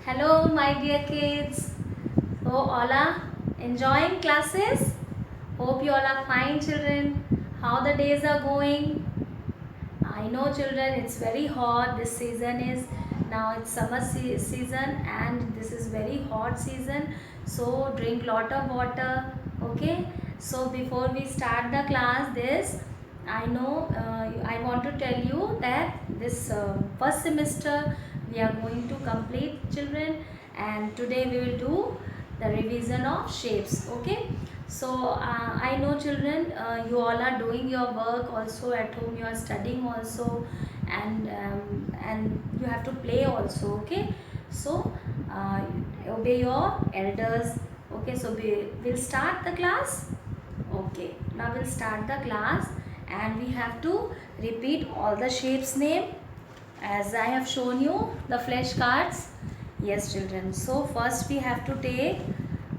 Hello, my dear kids. So, all are enjoying classes? Hope you all are fine, children. How the days are going? I know, children, it's very hot. This season is now it's summer season, and this is very hot season. So, drink lot of water. Okay. So, before we start the class, I know I want to tell you that this first semester we are going to complete, children, and today we will do the revision of shapes. Okay. So I know, children, you all are doing your work also at home. You are studying also, and you have to play also. Okay. So obey your elders. Okay. So we'll start the class. Okay. Now we'll start the class, and we have to repeat all the shapes name as I have shown you the flashcards. Yes, children. So first we have to take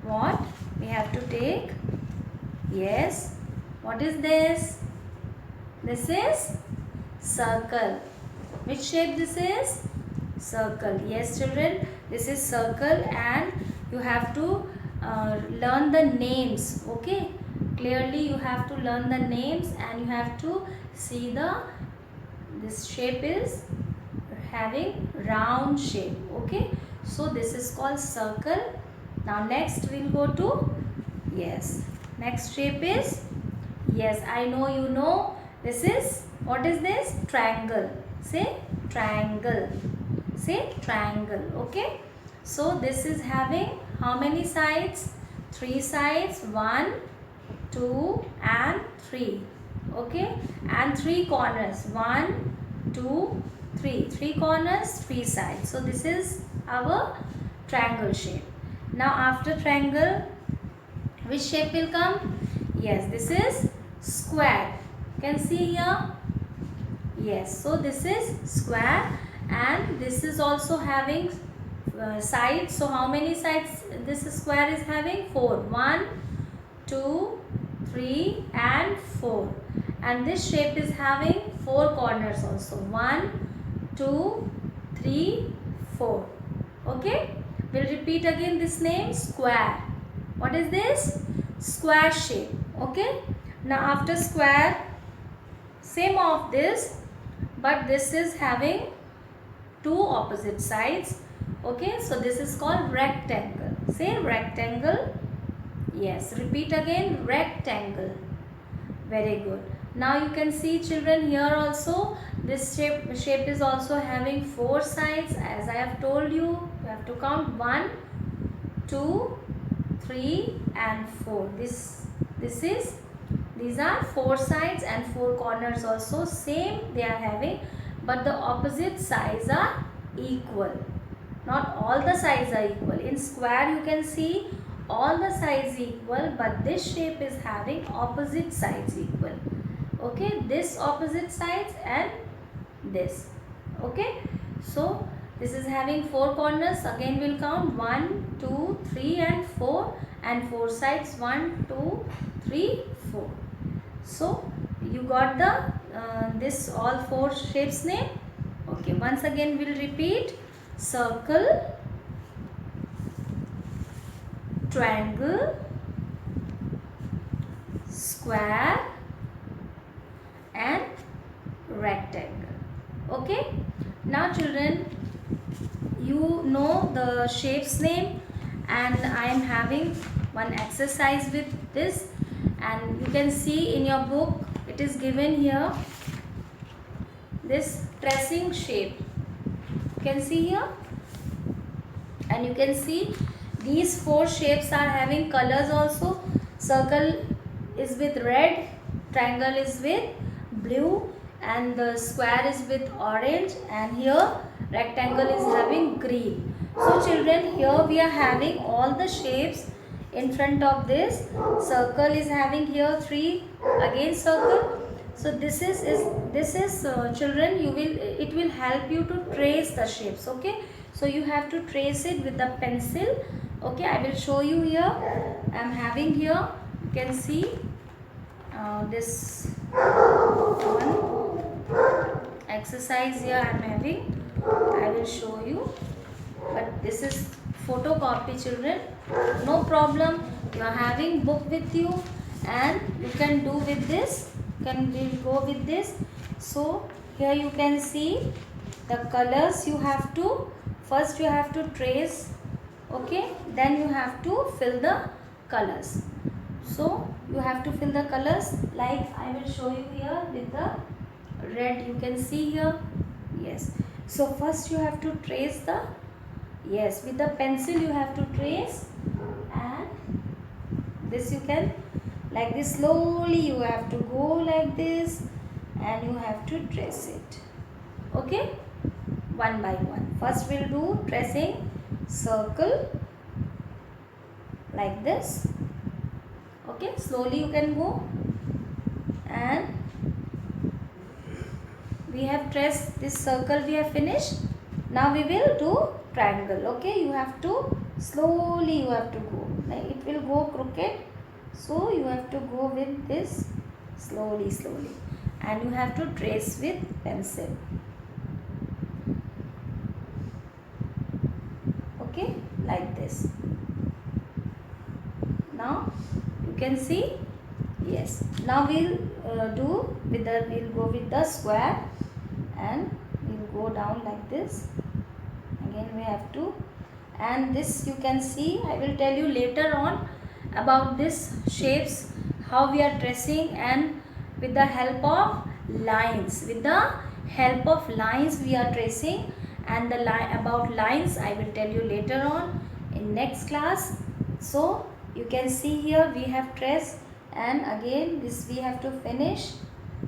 what? We have to take, yes, what is this? This is circle. Which shape this is? Circle. Yes, children, this is circle, and you have to learn the names. Okay, clearly you have to learn the names, and you have to see this shape is having round shape. Okay, so this is called circle. Now next we'll go to, yes, next shape is, yes, I know you know, this is, what is this? Triangle. Say triangle. Say triangle. Okay, so this is having how many sides? Three sides. One, two, and three. Okay, and three corners. One, two, three. Three corners, three sides. So this is our triangle shape. Now after triangle, which shape will come? Yes, this is square. You can see here. Yes, so this is square, and this is also having sides. So how many sides this square is having? Four. One, two, three, and four. And this shape is having four corners also. One, two, three, four. Okay, we'll repeat again this name, square. What is this? Square shape. Okay, now after square, same of this, but this is having two opposite sides. Okay, so this is called rectangle. Say rectangle. Yes, repeat again, rectangle. Very good. Now you can see, children, here also this shape is also having four sides. As I have told you, you have to count 1, 2, 3, and 4. These are four sides and four corners also. Same they are having, but the opposite sides are equal. Not all the sides are equal. In square you can see all the sides equal, but this shape is having opposite sides equal. Okay, this opposite sides and this. Okay, so this is having four corners. Again we'll count 1, 2, 3, and 4, and four sides 1, 2, 3, 4. So you got the this all four shapes name. Okay, once again we'll repeat: circle, triangle, square, and rectangle. Okay, now children, you know the shapes name, and I am having one exercise with this, and you can see in your book it is given here, this tracing shape. You can see here, and you can see these four shapes are having colors also. Circle is with red, triangle is with blue, and the square is with orange, and here rectangle is having green. So children, here we are having all the shapes in front of this. Circle is having here three, again circle. So this is children, it will help you to trace the shapes. Okay, so you have to trace it with the pencil. Okay, I will show you here. I am having here, you can see this one exercise here I am having. I will show you. but this is photocopy, children. No problem, you are having book with you and you can do with this, we'll go with this. So here you can see the colors. You have to first you have to trace, okay, then you have to fill the colors. So you have to fill the colors, like I will show you here with the red. You can see here, yes. So first you have to trace the, yes, with the pencil you have to trace, and this you can, like this, slowly you have to go like this and you have to trace it, okay, one by one. First we'll do tracing circle like this, okay, slowly you can go. And we have traced this circle, we have finished. Now we will do triangle, okay. You have to slowly, you have to go, like it will go crooked, so you have to go with this slowly, and you have to trace with pencil, okay, like this. Now you can see, yes. Now we'll we'll go with the square, and we'll go down like this. Again we have to, and this you can see, I will tell you later on about this shapes, how we are tracing, and with the help of lines, we are tracing, and the about lines I will tell you later on in next class. So you can see here we have traced, and again this we have to finish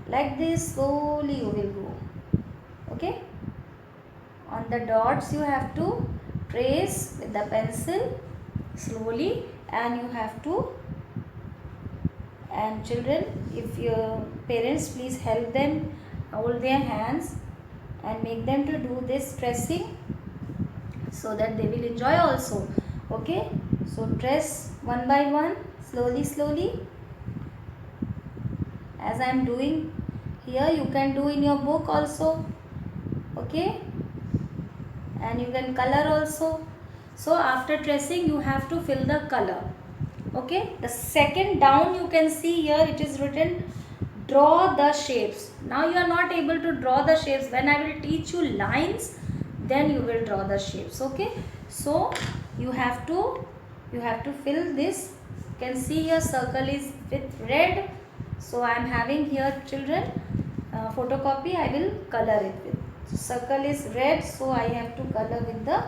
like this. Slowly you will go, okay. On the dots you have to trace with the pencil slowly, and you have to, and children, if your parents, please help them, hold their hands and make them to do this tracing, so that they will enjoy also, okay. So trace one by one, slowly, as I am doing here. You can do in your book also, okay, and you can color also. So after tracing you have to fill the color, okay. The second down you can see here, it is written draw the shapes. Now you are not able to draw the shapes. When I will teach you lines, then you will draw the shapes, okay. So you have to fill this. You can see here circle is with red, so I am having here, children, photocopy. I will color it with, circle is red, so I have to color with the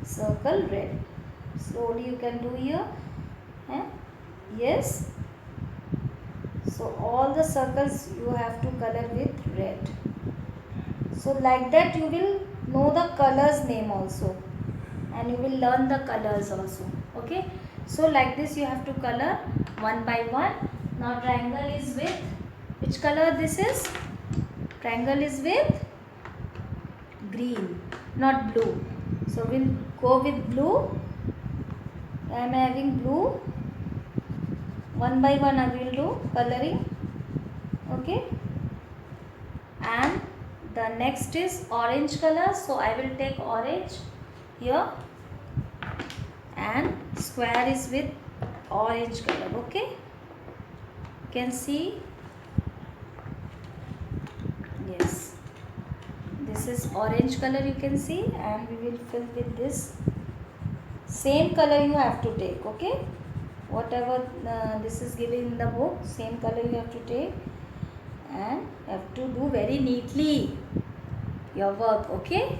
circle red. Slowly you can do here, yes. So all the circles you have to color with red. So like that you will know the colors name also, and you will learn the colors also, okay. So like this you have to color one by one. Now triangle is with which color? This is, triangle is with green, not blue. So we'll go with blue. I am having blue. One by one I will do coloring, okay. And the next is orange color, so I will take orange here, and square is with orange color, okay. You can see, yes, this is orange color, you can see, and we will fill with this same color you have to take, okay. Whatever this is given in the book, same color you have to take, and you have to do very neatly your work, okay.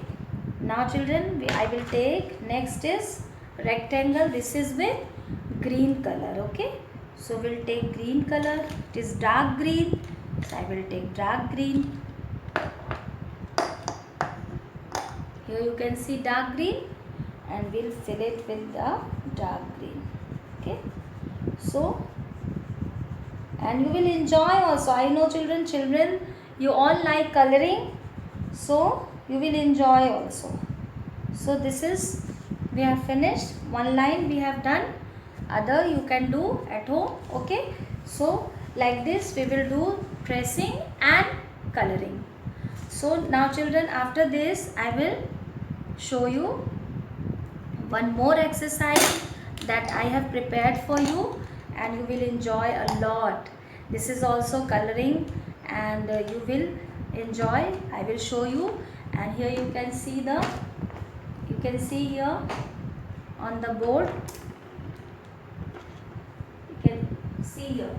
Now children, I will take, next is rectangle. This is with green color, okay. So we'll take green color. It is dark green, so I will take dark green. Here you can see dark green, and we'll fill it with the dark green, okay. So, and you will enjoy also. I know children, you all like coloring, so you will enjoy also. So this is, we have finished. One line we have done, other you can do at home, okay. So like this we will do tracing and coloring. So now children, after this I will show you one more exercise that I have prepared for you, and you will enjoy a lot. This is also coloring, and you will enjoy. I will show you. And here you can see here on the board, you can see here,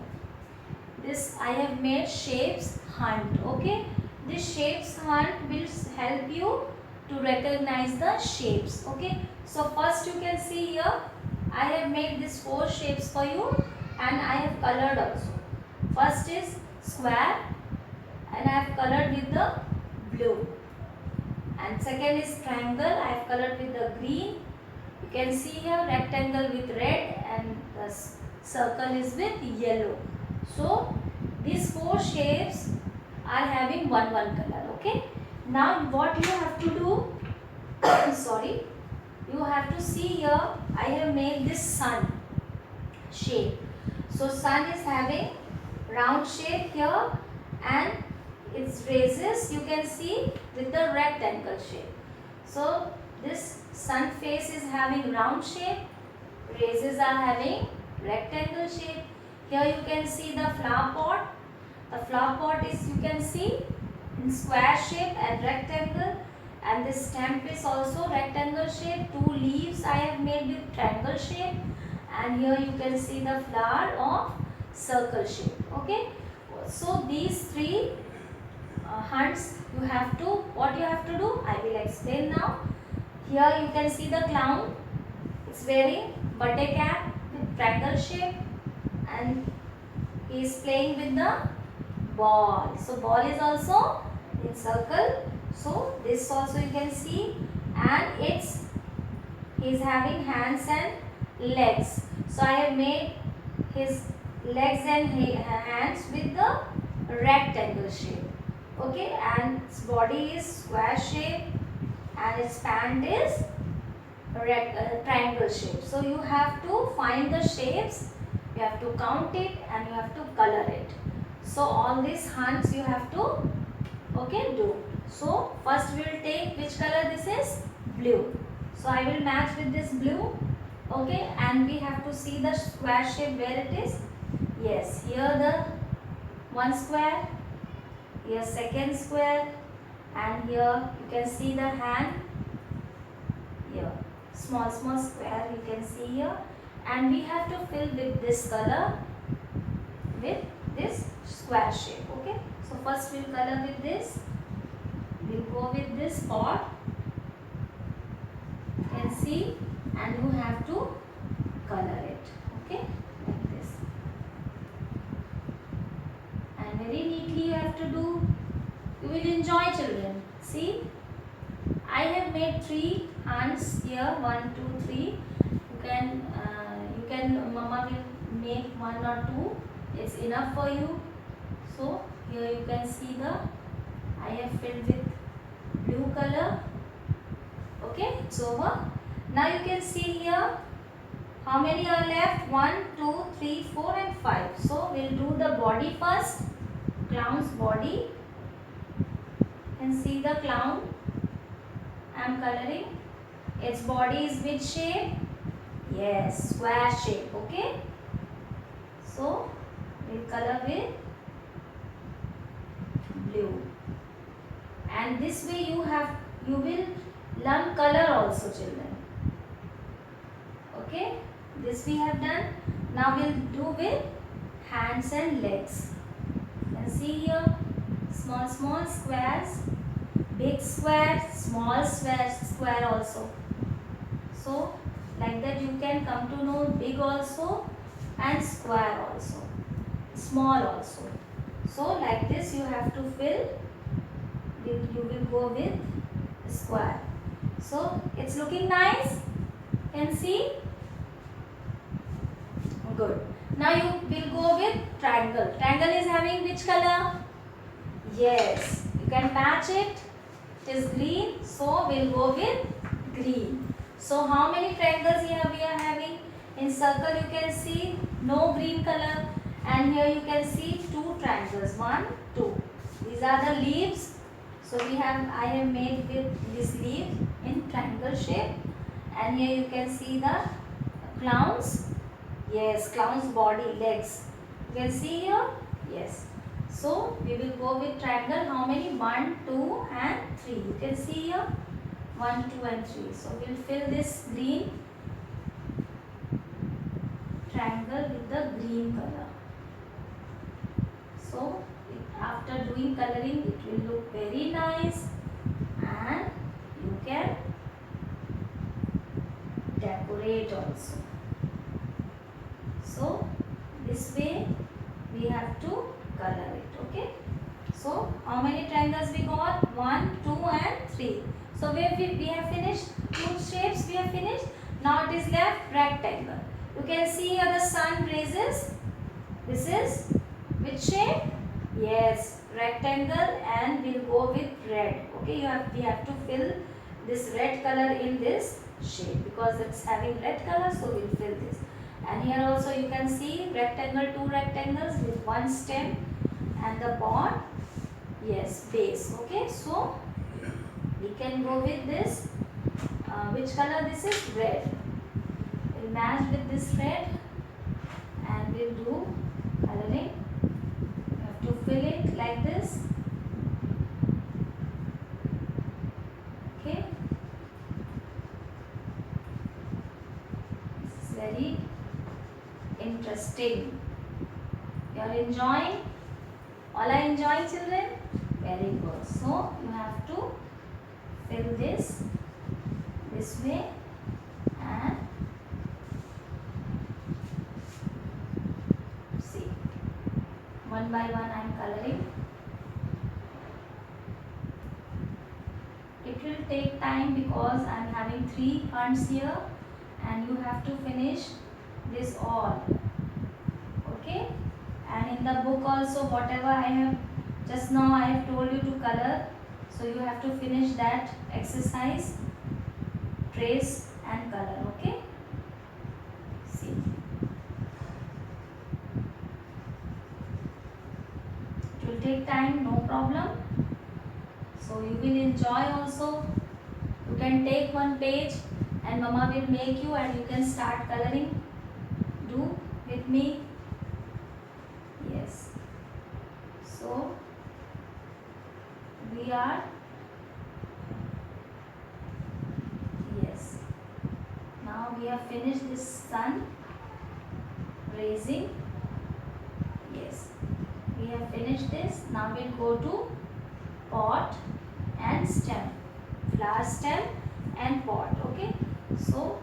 this I have made shapes hunt. Okay, this shapes hunt will help you to recognize the shapes. Okay, so first you can see here I have made these 4 shapes for you, and I have colored also. First is square, and I have colored with the blue, and second is triangle, I have colored with the green. You can see here rectangle with red, and the circle is with yellow. So these 4 shapes are having one color. Okay, now what you have to do sorry, you have to see here I have made this sun shape. So sun is having round shape here, and its raises you can see with the rectangle shape. So this sun face is having round shape, raises are having rectangle shape. Here you can see the flower pot. The flower pot is, you can see, in square shape and rectangle, and this stem is also rectangle shape. 2 leaves I have made with triangle shape, and here you can see the flower of circle shape. Okay, so these 3 hunts you have to, what you have to do I will explain now. Here you can see the clown. It's wearing birthday cap with triangle shape, and he is playing with the ball. So ball is also in circle. So this also you can see, and he is having hands and legs. So I have made his legs and hands with the rectangle shape. Okay, and its body is square shape, and its pant is triangle shape. So you have to find the shapes, you have to count it, and you have to color it. So all these hunts you have to do. So first we will take, which color this is? Blue. So I will match with this blue. Okay, and we have to see the square shape where it is. Yes, here the one square, here second square, and here you can see the hand. Here small square you can see here, and we have to fill with this color with this square shape. Okay, so first we'll color with this. We'll go with this pot, you can see, and you have to color it. Okay, like this, and very neatly you have to do. You will enjoy, children. See, I have made 3 hands here, 1 2 3. You can mama will make 1 or 2, it's enough for you. So here you can see I have filled with blue color. Okay, it's over. Now you can see here how many are left, 1 2 3 4 and 5. So we'll do the body first. Clown's body. You can see the clown I am coloring. Its body is which shape? Yes, square shape. Okay, so we'll color with blue, and this way you will learn color also, children. Okay, this we have done. Now we'll do with hands and legs. You can see here small squares, big square, small square also. So like that you can come to know big also and square also, small also. So like this you have to fill. You will go with square. So it's looking nice. Can see? Good. Now you will go with triangle. Triangle is having which color? Yes, you can match it. It is green, so we'll go with green. So how many triangles here we are having? In circle you can see no green color, and here you can see 2 triangles, 1 2. These are the leaves. So I have made with this leaf in triangle shape, And here you can see the clown's, yes, clown's body, legs. You can see here, yes. So we will go with triangle. How many? 1, 2 and 3. You can see here 1, 2 and 3. So we will fill this green triangle with the green color. So after doing coloring, it will look very nice, and you can decorate also. So this way we have to color it. Okay. So how many triangles we got? 1, 2 and 3. So we have finished 2 shapes. We have finished. Now it is left rectangle. You can see here the sun raises. This is which shape? Yes, rectangle, and we'll go with red. Okay, we have to fill this red color in this shape because it's having red color, so we'll fill this. And here also you can see rectangle, 2 rectangles with 1 stem and the pot, yes, base. Okay, so we can go with this. Which color this is? Red. We'll match with this red and we'll do coloring. You have to fill it like this. Okay. This is very interesting. You are enjoying? All are enjoying, children? Very good. So you have to fill this way and see. One by one I am coloring. It will take time because I am having 3 hunts here and you have to finish this all. Okay. And in the book also, whatever I have just now I have told you to color. So you have to finish that exercise, trace and color. Okay. See. It will take time, no problem. So you will enjoy also. You can take one page and mama will make you and you can start coloring. Do with me. Yes. So we are, yes, now we have finished this sun raising. Yes, we have finished this. Now we'll go to pot and stem, flower stem and pot. Okay, so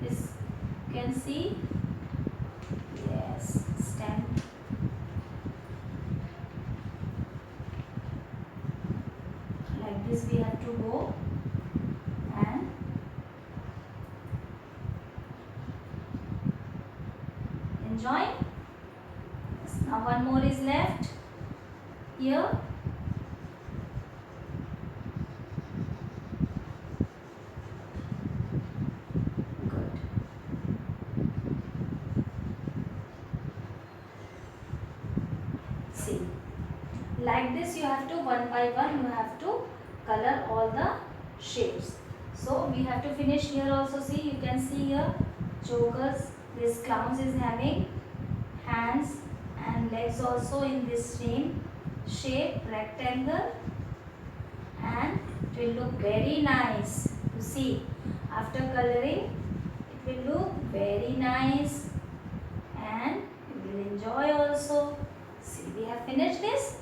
this you can see, yes, stem. Like this we have to go and enjoy. Yes, now one more is left here. Good. See, like this you have to one by one you have to color all the shapes. So we have to finish here also. See, you can see here jokers, this clowns is having hands and legs also in this same shape, rectangle, and it will look very nice. You see, after coloring it will look very nice and you will enjoy also. See, we have finished this.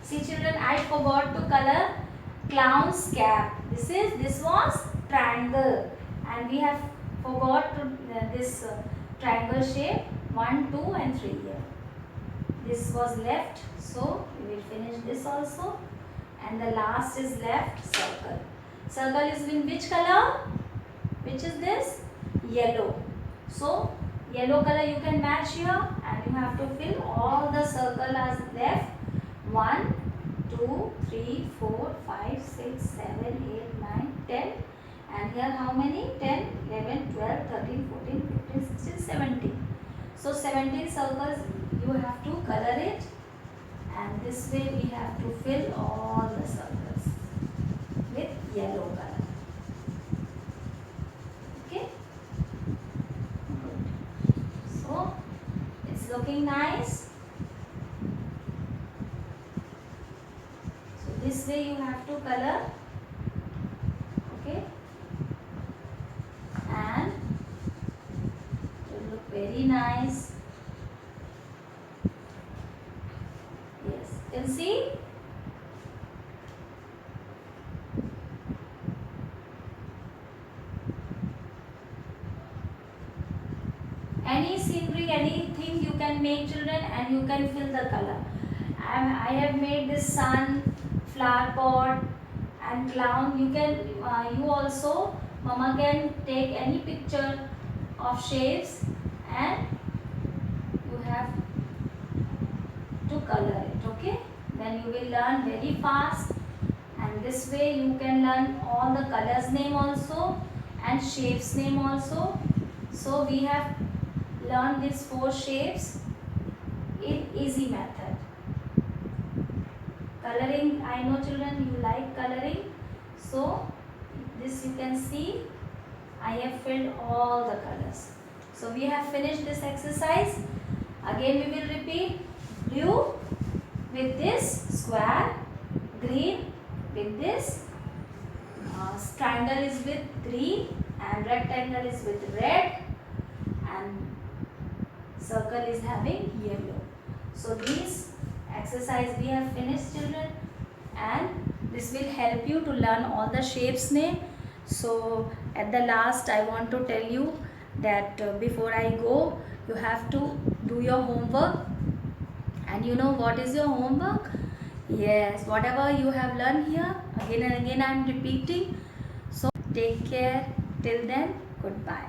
See children, I forgot to color clown's cap. This was triangle and we have forgot to this triangle shape 1, 2 and 3 here. This was left, so we will finish this also. And the last is left, circle. Circle is in which color? Which is this? Yellow. So yellow color you can match here and you have to fill all the circle as left. 1, 2, 3, 4, 5, 6, 7, 8, 9, 10. And here how many? 10, 11, 12, 13, 14, 15, 16, 17. So 17 circles you have to color it. And this way we have to fill all the circles with yellow color. doing nice? So this way you have to color. Okay. And it will look very nice. Yes, you can see. Any scenery, anything you can make, children, and you can fill the color. I have made this sun, flower pot, and clown. You can, you also, mama can take any picture of shapes and you have to color it. Okay, then you will learn very fast, and this way you can learn all the colors name also and shapes name also. So we have learned these 4 shapes in easy method. Coloring, I know children you like coloring, so this you can see I have filled all the colors. So we have finished this exercise. Again we will repeat. Blue with this square, green with this, triangle is with green, and rectangle is with red, and circle is having yellow. So these exercise we have finished, children, and this will help you to learn all the shapes name. So at the last I want to tell you that before I go, you have to do your homework. And you know what is your homework? Yes, whatever you have learned here, again and again I am repeating. So take care. Till then, goodbye.